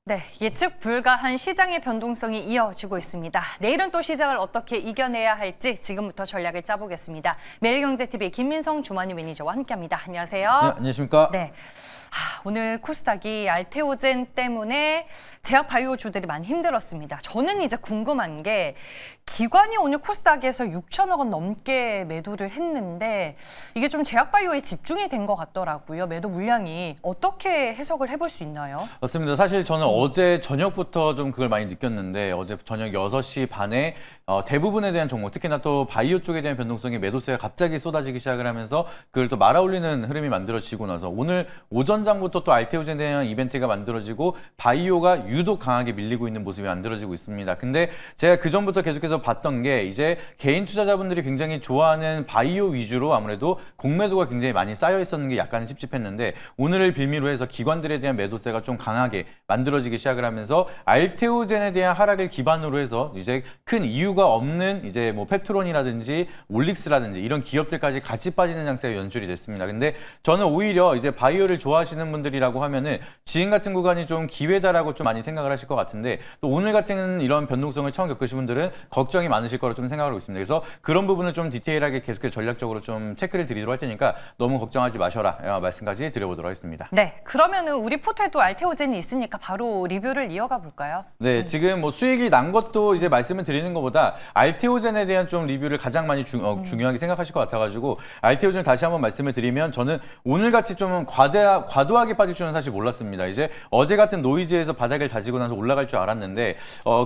네, 예측 불가한 시장의 변동성이 이어지고 있습니다. 내일은 또 시장을 어떻게 이겨내야 할지 지금부터 전략을 짜보겠습니다. 매일경제TV 김민성 주머니 매니저와 함께합니다. 안녕하세요. 네, 안녕하십니까? 네. 오늘 코스닥이 알테오젠 때문에 제약바이오주들이 많이 힘들었습니다. 저는 이제 궁금한 게 기관이 오늘 코스닥에서 6천억 원 넘게 매도를 했는데 이게 좀 제약바이오에 집중이 된 것 같더라고요. 매도 물량이 어떻게 해석을 해볼 수 있나요? 맞습니다. 사실 저는 어제 저녁부터 좀 그걸 많이 느꼈는데 어제 저녁 6시 반에 대부분에 대한 종목, 특히나 또 바이오 쪽에 대한 변동성이 매도세가 갑자기 쏟아지기 시작을 하면서 그걸 또 말아올리는 흐름이 만들어지고 나서 오늘 오전장부터 또 알테오젠에 대한 이벤트가 만들어지고 바이오가 유독 강하게 밀리고 있는 모습이 만들어지고 있습니다. 근데 제가 그전부터 계속해서 봤던 게 이제 개인 투자자분들이 굉장히 좋아하는 바이오 위주로 아무래도 공매도가 굉장히 많이 쌓여 있었는 게 약간 찝찝했는데 오늘을 빌미로 해서 기관들에 대한 매도세가 좀 강하게 만들어지기 시작을 하면서 알테오젠에 대한 하락을 기반으로 해서 이제 큰 이유가 없는 이제 뭐 페트론이라든지 올릭스라든지 이런 기업들까지 같이 빠지는 장세가 연출이 됐습니다. 근데 저는 오히려 이제 바이오를 좋아하시는 분들이라고 하면은 지금 같은 구간이 좀 기회다라고 좀 많이 생각을 하실 것 같은데 또 오늘 같은 이런 변동성을 처음 겪으신 분들은 걱정이 많으실 거로 좀 생각을 하고 있습니다. 그래서 그런 부분을 좀 디테일하게 계속해서 전략적으로 좀 체크를 드리도록 할 테니까 너무 걱정하지 마셔라 말씀까지 드려보도록 하겠습니다. 네, 그러면은 우리 포트에도 알테오젠이 있으니까 바로 리뷰를 이어가 볼까요? 네, 지금 뭐 수익이 난 것도 이제 말씀을 드리는 것보다 알테오젠에 대한 좀 리뷰를 가장 많이 중요하게 생각하실 것 같아가지고 알테오젠 다시 한번 말씀을 드리면 저는 오늘같이 좀 과도하게 빠질 줄은 사실 몰랐습니다. 이제 어제 같은 노이즈에서 바닥을 다지고 나서 올라갈 줄 알았는데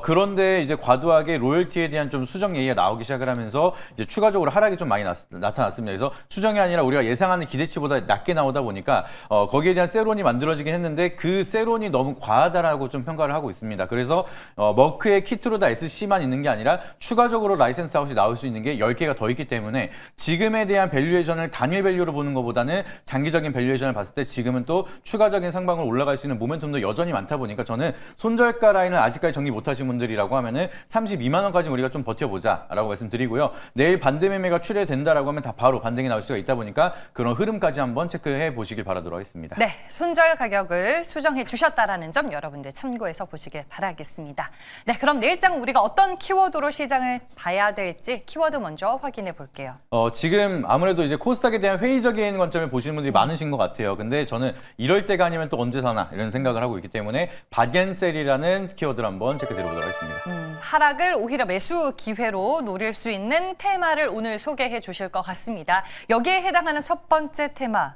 그런데 이제 과도하게 로열티에 대한 좀 수정 얘기가 나오기 시작을 하면서 이제 추가적으로 하락이 좀 많이 나타났습니다. 그래서 수정이 아니라 우리가 예상하는 기대치보다 낮게 나오다 보니까 거기에 대한 세론이 만들어지긴 했는데 그 세론이 너무 과하다라고 좀 평가를 하고 있습니다. 그래서 머크의 키트로다 SC만 있는 게 아니라 추가적으로 라이센스 아웃이 나올 수 있는 게 10개가 더 있기 때문에 지금에 대한 밸류에이션을 단일 밸류로 보는 것보다는 장기적인 밸류에이션을 봤을 때 지금은 또 추가적인 상방으로 올라갈 수 있는 모멘텀도 여전히 많다 보니까 저는 손절가 라인을 아직까지 정리 못하신 분들이라고 하면은 32만 원까지 우리가 좀 버텨보자라고 말씀드리고요. 내일 반대 매매가 출회된다라고 하면 다 바로 반등이 나올 수가 있다 보니까 그런 흐름까지 한번 체크해 보시길 바라도록 하겠습니다. 네, 손절 가격을 수정해 주셨다라는 점 여러분들 참고해서 보시길 바라겠습니다. 네, 그럼 내일장 우리가 어떤 키워드로 시장을 봐야 될지 키워드 먼저 확인해 볼게요. 지금 아무래도 이제 코스닥에 대한 회의적인 관점을 보시는 분들이 많으신 것 같아요. 근데 저는 이럴 때가 아니면 또 언제 사나 이런 생각을 하고 있기 때문에 바겐셀이라는 키워드를 한번 체크해 드려보도록 하겠습니다. 하락을 오히려 매수 기회로 노릴 수 있는 테마를 오늘 소개해 주실 것 같습니다. 여기에 해당하는 첫 번째 테마,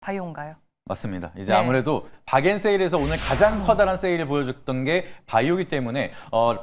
바이오인가요? 맞습니다. 이제 네. 아무래도 박앤세일에서 오늘 가장 커다란 세일을 보여줬던 게 바이오이기 때문에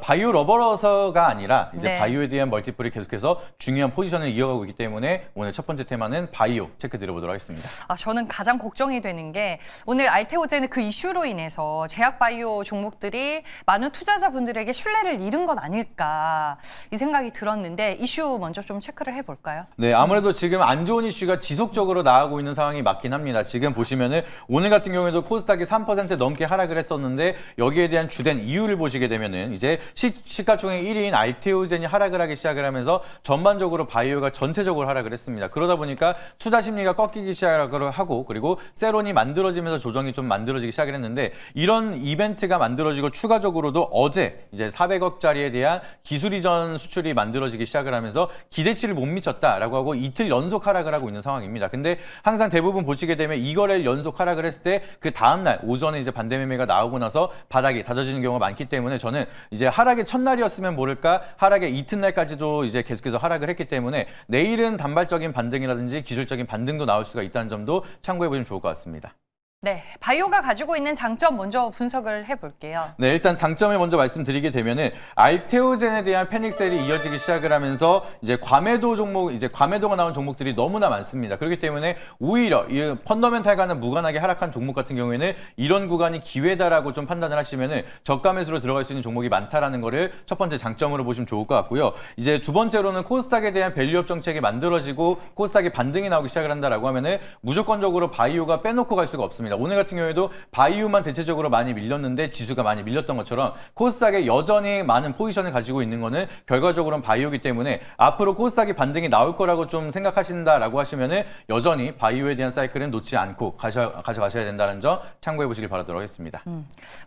바이오 러버러서가 아니라 이제 네. 바이오에 대한 멀티플이 계속해서 중요한 포지션을 이어가고 있기 때문에 오늘 첫 번째 테마는 바이오 체크 드려보도록 하겠습니다. 저는 가장 걱정이 되는 게 오늘 알테오젠의 그 이슈로 인해서 제약바이오 종목들이 많은 투자자분들에게 신뢰를 잃은 건 아닐까 이 생각이 들었는데 이슈 먼저 좀 체크를 해볼까요? 네, 아무래도 지금 안 좋은 이슈가 지속적으로 나오고 있는 상황이 맞긴 합니다. 지금 보시면은 오늘 같은 경우에도 코스닥이 3% 넘게 하락을 했었는데 여기에 대한 주된 이유를 보시게 되면은 이제 시가총액 1위인 알테오젠이 하락을 하기 시작을 하면서 전반적으로 바이오가 전체적으로 하락을 했습니다. 그러다 보니까 투자 심리가 꺾이기 시작을 하고 그리고 세론이 만들어지면서 조정이 좀 만들어지기 시작을 했는데 이런 이벤트가 만들어지고 추가적으로도 어제 이제 400억짜리에 대한 기술 이전 수출이 만들어지기 시작을 하면서 기대치를 못 미쳤다라고 하고 이틀 연속 하락을 하고 있는 상황입니다. 근데 항상 대부분 보시게 되면 이거를 연속 하락을 했을 때 그 다음날 오전에 이제 반대 매매가 나오고 나서 바닥이 다져지는 경우가 많기 때문에 저는 이제 하락의 첫날이었으면 모를까 하락의 이튿날까지도 이제 계속해서 하락을 했기 때문에 내일은 단발적인 반등이라든지 기술적인 반등도 나올 수가 있다는 점도 참고해 보시면 좋을 것 같습니다. 네, 바이오가 가지고 있는 장점 먼저 분석을 해볼게요. 네, 일단 장점을 먼저 말씀드리게 되면은 알테오젠에 대한 패닉셀이 이어지기 시작을 하면서 이제 과매도가 나온 종목들이 너무나 많습니다. 그렇기 때문에 오히려 이 펀더멘탈과는 무관하게 하락한 종목 같은 경우에는 이런 구간이 기회다라고 좀 판단을 하시면은 저가 매수로 들어갈 수 있는 종목이 많다라는 거를 첫 번째 장점으로 보시면 좋을 것 같고요. 이제 두 번째로는 코스닥에 대한 밸류업 정책이 만들어지고 코스닥이 반등이 나오기 시작을 한다라고 하면은 무조건적으로 바이오가 빼놓고 갈 수가 없습니다. 맞습니다. 오늘 같은 경우에도 바이오만 대체적으로 많이 밀렸는데 지수가 많이 밀렸던 것처럼 코스닥에 여전히 많은 포지션을 가지고 있는 거는 결과적으로는 바이오이기 때문에 앞으로 코스닥이 반등이 나올 거라고 좀 생각하신다라고 하시면은 여전히 바이오에 대한 사이클은 놓지 않고 가져가셔야 된다는 점 참고해 보시길 바라도록 하겠습니다.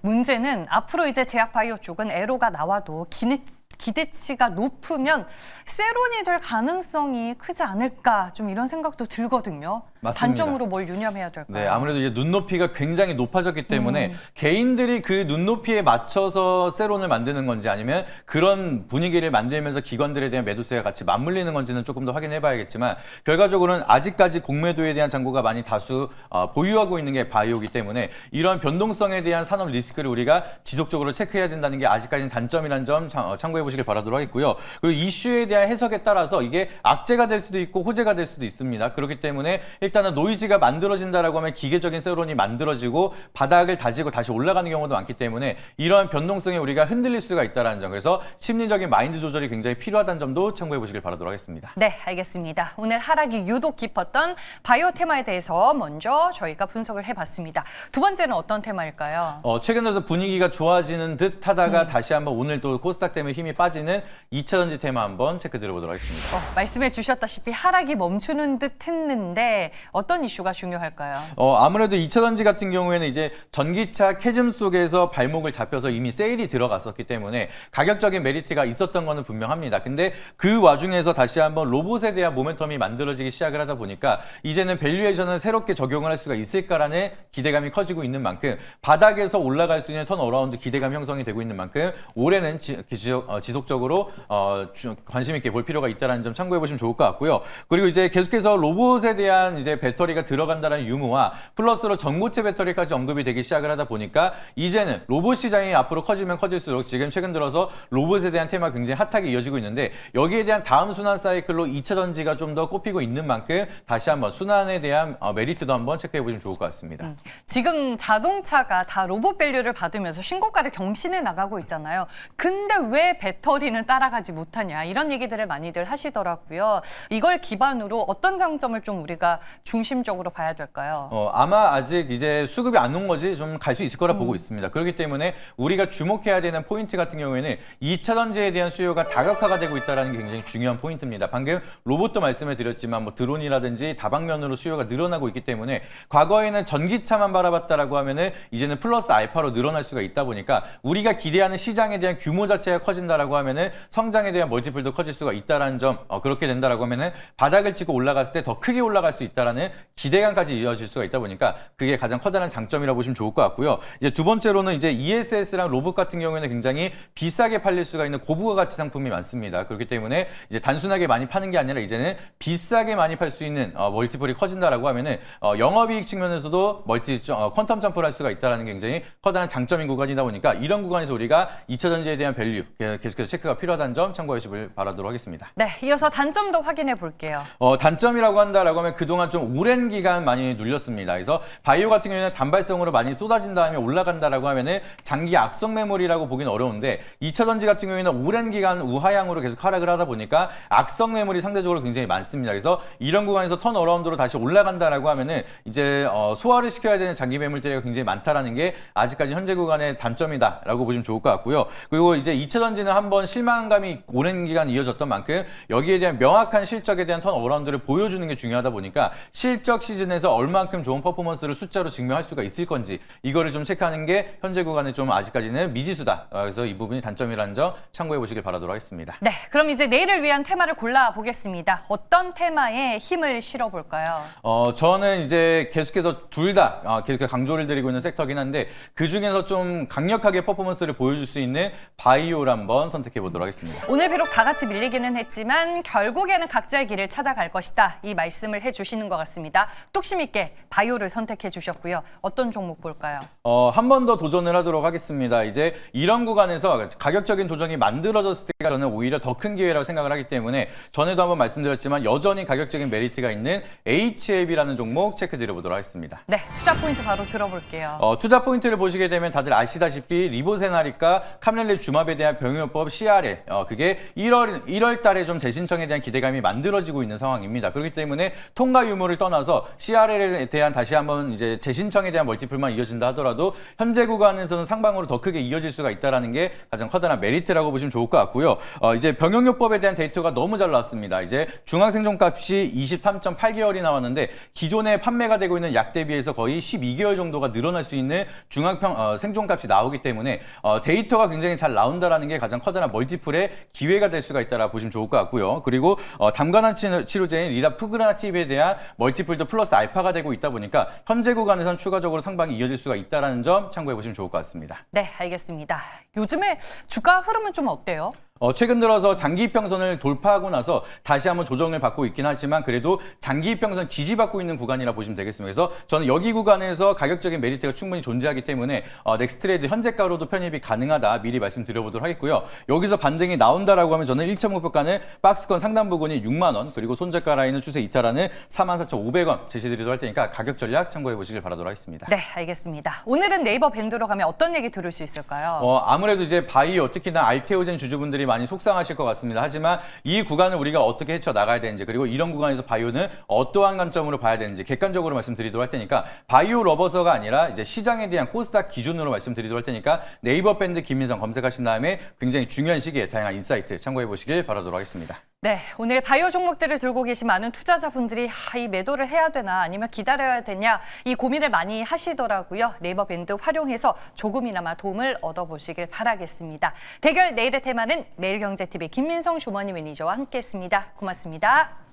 문제는 앞으로 이제 제약 바이오 쪽은 에로가 나와도 기대치가 높으면 세론이 될 가능성이 크지 않을까 좀 이런 생각도 들거든요. 맞습니다. 단점으로 뭘 유념해야 될까요? 네, 아무래도 이제 눈높이가 굉장히 높아졌기 때문에 개인들이 그 눈높이에 맞춰서 세론을 만드는 건지 아니면 그런 분위기를 만들면서 기관들에 대한 매도세가 같이 맞물리는 건지는 조금 더 확인해 봐야겠지만 결과적으로는 아직까지 공매도에 대한 잔고가 많이 다수 보유하고 있는 게 바이오이기 때문에 이런 변동성에 대한 산업 리스크를 우리가 지속적으로 체크해야 된다는 게 아직까지는 단점이라는 점 참고해 보시길 바라도록 하겠고요. 그리고 이슈에 대한 해석에 따라서 이게 악재가 될 수도 있고 호재가 될 수도 있습니다. 그렇기 때문에 일단은 노이즈가 만들어진다라고 하면 기계적인 세론이 만들어지고 바닥을 다지고 다시 올라가는 경우도 많기 때문에 이러한 변동성에 우리가 흔들릴 수가 있다는 점. 그래서 심리적인 마인드 조절이 굉장히 필요하다는 점도 참고해 보시길 바라도록 하겠습니다. 네, 알겠습니다. 오늘 하락이 유독 깊었던 바이오 테마에 대해서 먼저 저희가 분석을 해봤습니다. 두 번째는 어떤 테마일까요? 최근 들어서 분위기가 좋아지는 듯 하다가 다시 한번 오늘 또 코스닥 때문에 힘이 빠지는 2차전지 테마 한번 체크 드려보도록 하겠습니다. 말씀해 주셨다시피 하락이 멈추는 듯 했는데 어떤 이슈가 중요할까요? 아무래도 2차전지 같은 경우에는 이제 전기차 캐즘 속에서 발목을 잡혀서 이미 세일이 들어갔었기 때문에 가격적인 메리트가 있었던 거는 분명합니다. 근데 그 와중에서 다시 한번 로봇에 대한 모멘텀이 만들어지기 시작을 하다 보니까 이제는 밸류에이션을 새롭게 적용을 할 수가 있을까라는 기대감이 커지고 있는 만큼 바닥에서 올라갈 수 있는 턴어라운드 기대감 형성이 되고 있는 만큼 올해는 지속적으로 관심 있게 볼 필요가 있다는 점 참고해 보시면 좋을 것 같고요. 그리고 이제 계속해서 로봇에 대한 이제 배터리가 들어간다는 유무와 플러스로 전고체 배터리까지 언급이 되기 시작을 하다 보니까 이제는 로봇 시장이 앞으로 커지면 커질수록 지금 최근 들어서 로봇에 대한 테마가 굉장히 핫하게 이어지고 있는데 여기에 대한 다음 순환 사이클로 2차 전지가 좀 더 꼽히고 있는 만큼 다시 한번 순환에 대한 메리트도 한번 체크해 보시면 좋을 것 같습니다. 지금 자동차가 다 로봇 밸류를 받으면서 신고가를 경신해 나가고 있잖아요. 근데 왜 배터리는 따라가지 못하냐 이런 얘기들을 많이들 하시더라고요. 이걸 기반으로 어떤 장점을 좀 우리가 중심적으로 봐야 될까요? 아마 아직 이제 수급이 안 온 거지 좀 갈 수 있을 거라 보고 있습니다. 그렇기 때문에 우리가 주목해야 되는 포인트 같은 경우에는 2차 전지에 대한 수요가 다각화가 되고 있다는 게 굉장히 중요한 포인트입니다. 방금 로봇도 말씀을 드렸지만 뭐 드론이라든지 다방면으로 수요가 늘어나고 있기 때문에 과거에는 전기차만 바라봤다라고 하면은 이제는 플러스 알파로 늘어날 수가 있다 보니까 우리가 기대하는 시장에 대한 규모 자체가 커진다라고 하면은 성장에 대한 멀티플도 커질 수가 있다라는 점, 그렇게 된다라고 하면은 바닥을 찍고 올라갔을 때 더 크게 올라갈 수 있다라는 기대감까지 이어질 수가 있다 보니까 그게 가장 커다란 장점이라고 보시면 좋을 것 같고요. 이제 두 번째로는 이제 ESS랑 로봇 같은 경우에는 굉장히 비싸게 팔릴 수가 있는 고부가 가치 상품이 많습니다. 그렇기 때문에 이제 단순하게 많이 파는 게 아니라 이제는 비싸게 많이 팔 수 있는 멀티플이 커진다라고 하면은 영업이익 측면에서도 퀀텀 점프를 할 수가 있다는 게 굉장히 커다란 장점인 구간이다 보니까 이런 구간에서 우리가 2차 전지에 대한 밸류 계속해서 체크가 필요하다는 점 참고해 주시길 바라도록 하겠습니다. 네, 이어서 단점도 확인해 볼게요. 단점이라고 한다라고 하면 그동안 좀 오랜 기간 많이 눌렸습니다. 그래서 바이오 같은 경우에는 단발성으로 많이 쏟아진 다음에 올라간다라고 하면은 장기 악성 매물이라고 보기는 어려운데 2차 전지 같은 경우에는 오랜 기간 우하향으로 계속 하락을 하다 보니까 악성 매물이 상대적으로 굉장히 많습니다. 그래서 이런 구간에서 턴어라운드로 다시 올라간다라고 하면은 이제 소화를 시켜야 되는 장기 매물들이 굉장히 많다라는 게 아직까지 현재 구간의 단점이다라고 보시면 좋을 것 같고요. 그리고 이제 2차 전지는 한번 실망감이 오랜 기간 이어졌던 만큼 여기에 대한 명확한 실적에 대한 턴어라운드를 보여주는 게 중요하다 보니까 실적 시즌에서 얼만큼 좋은 퍼포먼스를 숫자로 증명할 수가 있을 건지 이거를 좀 체크하는 게 현재 구간에 좀 아직까지는 미지수다. 그래서 이 부분이 단점이라는 점 참고해 보시길 바라도록 하겠습니다. 네, 그럼 이제 내일을 위한 테마를 골라보겠습니다. 어떤 테마에 힘을 실어볼까요? 저는 이제 계속해서 둘 다 계속 강조를 드리고 있는 섹터긴 한데 그 중에서 좀 강력하게 퍼포먼스를 보여줄 수 있는 바이오를 한번 선택해 보도록 하겠습니다. 오늘 비록 다 같이 밀리기는 했지만 결국에는 각자의 길을 찾아갈 것이다. 이 말씀을 해주시는 것 같습니다. 뚝심 있게 바이오를 선택해 주셨고요. 어떤 종목 볼까요? 한 번 더 도전을 하도록 하겠습니다. 이제 이런 구간에서 가격적인 조정이 만들어졌을 때가 저는 오히려 더 큰 기회라고 생각을 하기 때문에 전에도 한번 말씀드렸지만 여전히 가격적인 메리트가 있는 HLB라는 종목 체크 드려보도록 하겠습니다. 네, 투자 포인트 바로 들어볼게요. 투자 포인트를 보시게 되면 다들 아시다시피 리보세나리카, 카멜릴 주맙에 대한 병용요법 CRL 그게 1월 달에 좀 재신청에 대한 기대감이 만들어지고 있는 상황입니다. 그렇기 때문에 통과 유무를 떠나서 CRL에 대한 다시 한번 이제 재신청에 대한 멀티플만 이어진다 하더라도 현재 구간에서는 상방으로 더 크게 이어질 수가 있다라는 게 가장 커다란 메리트라고 보시면 좋을 것 같고요. 이제 병용요법에 대한 데이터가 너무 잘 나왔습니다. 이제 중앙생존값이 23.8개월이 나왔는데 기존에 판매가 되고 있는 약 대비해서 거의 12개월 정도가 늘어날 수 있는 생존값이 나오기 때문에 데이터가 굉장히 잘 나온다라는 게 가장 커다란 멀티플의 기회가 될 수가 있다라 보시면 좋을 것 같고요. 그리고 담관한 치료제인 리라푸그라나팁에 대한 멀티플도 플러스 알파가 되고 있다 보니까 현재 구간에선 추가적으로 상방이 이어질 수가 있다라는 점 참고해 보시면 좋을 것 같습니다. 네, 알겠습니다. 요즘에 주가 흐름은 좀 어때요? 최근 들어서 장기 이평선을 돌파하고 나서 다시 한번 조정을 받고 있긴 하지만 그래도 장기 이평선 지지받고 있는 구간이라 보시면 되겠습니다. 그래서 저는 여기 구간에서 가격적인 메리트가 충분히 존재하기 때문에 넥스트레이드 현재가로도 편입이 가능하다 미리 말씀드려보도록 하겠고요. 여기서 반등이 나온다라고 하면 저는 1차 목표가는 박스권 상단 부근이 6만 원 그리고 손절가 라인은 추세 이탈하는 44,500원 제시드리도록 할 테니까 가격 전략 참고해 보시길 바라도록 하겠습니다. 네, 알겠습니다. 오늘은 네이버 밴드로 가면 어떤 얘기 들을 수 있을까요? 아무래도 이제 바이오 특히나 알테오젠 주주분들이 많이 속상하실 것 같습니다. 하지만 이 구간을 우리가 어떻게 헤쳐나가야 되는지 그리고 이런 구간에서 바이오는 어떠한 관점으로 봐야 되는지 객관적으로 말씀드리도록 할 테니까 바이오 러버서가 아니라 이제 시장에 대한 코스닥 기준으로 말씀드리도록 할 테니까 네이버 밴드 김민성 검색하신 다음에 굉장히 중요한 시기에 다양한 인사이트 참고해 보시길 바라도록 하겠습니다. 네, 오늘 바이오 종목들을 들고 계신 많은 투자자분들이 이 매도를 해야 되나 아니면 기다려야 되냐 이 고민을 많이 하시더라고요. 네이버 밴드 활용해서 조금이나마 도움을 얻어보시길 바라겠습니다. 대결 내일의 테마는 매일경제TV 김민성 주머니 매니저와 함께했습니다. 고맙습니다.